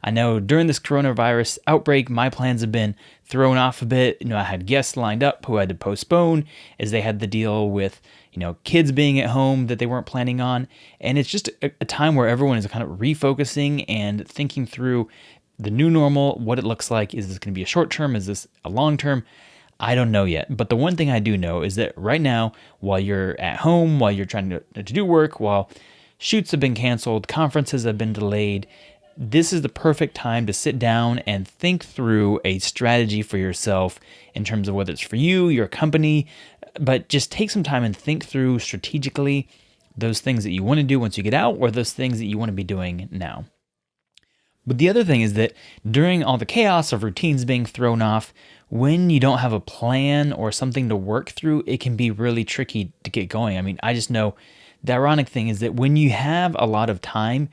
I know during this coronavirus outbreak, my plans have been thrown off a bit. I had guests lined up who I had to postpone as they had to deal with, kids being at home that they weren't planning on. And it's just a time where everyone is kind of refocusing and thinking through the new normal, what it looks like. Is this going to be a short term? Is this a long term? I don't know yet. But the one thing I do know is that right now, while you're at home, while you're trying to do work, while shoots have been canceled, conferences have been delayed, this is the perfect time to sit down and think through a strategy for yourself in terms of whether it's for you, your company, but just take some time and think through strategically those things that you want to do once you get out or those things that you want to be doing now. But the other thing is that during all the chaos of routines being thrown off, when you don't have a plan or something to work through, it can be really tricky to get going. I mean, I just know the ironic thing is that when you have a lot of time,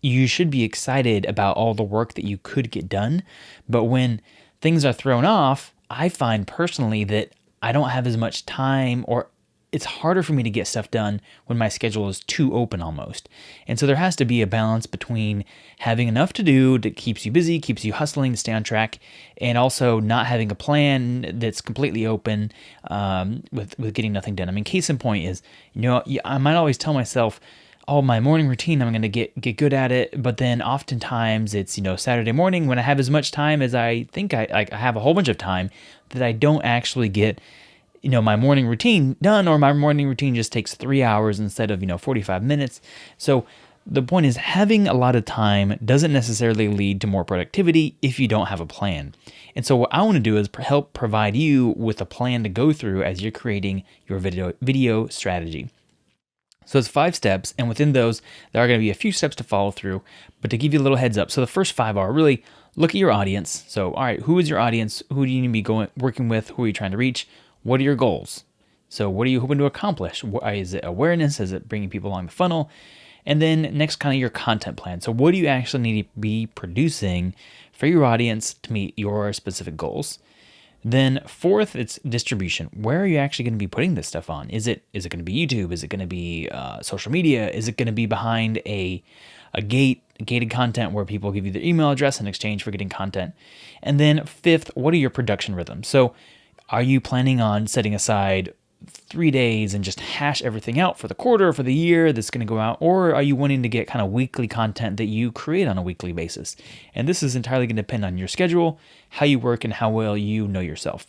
you should be excited about all the work that you could get done. But when things are thrown off, I find personally that I don't have as much time, or it's harder for me to get stuff done when my schedule is too open almost. And so there has to be a balance between having enough to do that keeps you busy, keeps you hustling to stay on track, and also not having a plan that's completely open with getting nothing done. I mean, case in point is, I might always tell myself, oh, my morning routine, I'm going to get good at it. But then oftentimes it's, Saturday morning when I have as much time as I think I have a whole bunch of time that I don't actually get my morning routine done, or my morning routine just takes 3 hours instead of, 45 minutes. So the point is, having a lot of time doesn't necessarily lead to more productivity if you don't have a plan. And so what I want to do is help provide you with a plan to go through as you're creating your video strategy. So it's 5 steps, and within those, there are going to be a few steps to follow through, but to give you a little heads up. So the first 5 are really look at your audience. So, all right, who is your audience? Who do you need to be working with? Who are you trying to reach? What are your goals? So what are you hoping to accomplish? Is it awareness? Is it bringing people along the funnel? And then next, kind of your content plan. So what do you actually need to be producing for your audience to meet your specific goals? Then fourth, it's distribution. Where are you actually going to be putting this stuff on? Is it going to be YouTube? Is it going to be social media? Is it going to be behind a gated content where people give you their email address in exchange for getting content? And then fifth, what are your production rhythms? So are you planning on setting aside 3 days and just hash everything out for the quarter, for the year that's going to go out? Or are you wanting to get kind of weekly content that you create on a weekly basis? And this is entirely going to depend on your schedule, how you work, and how well you know yourself.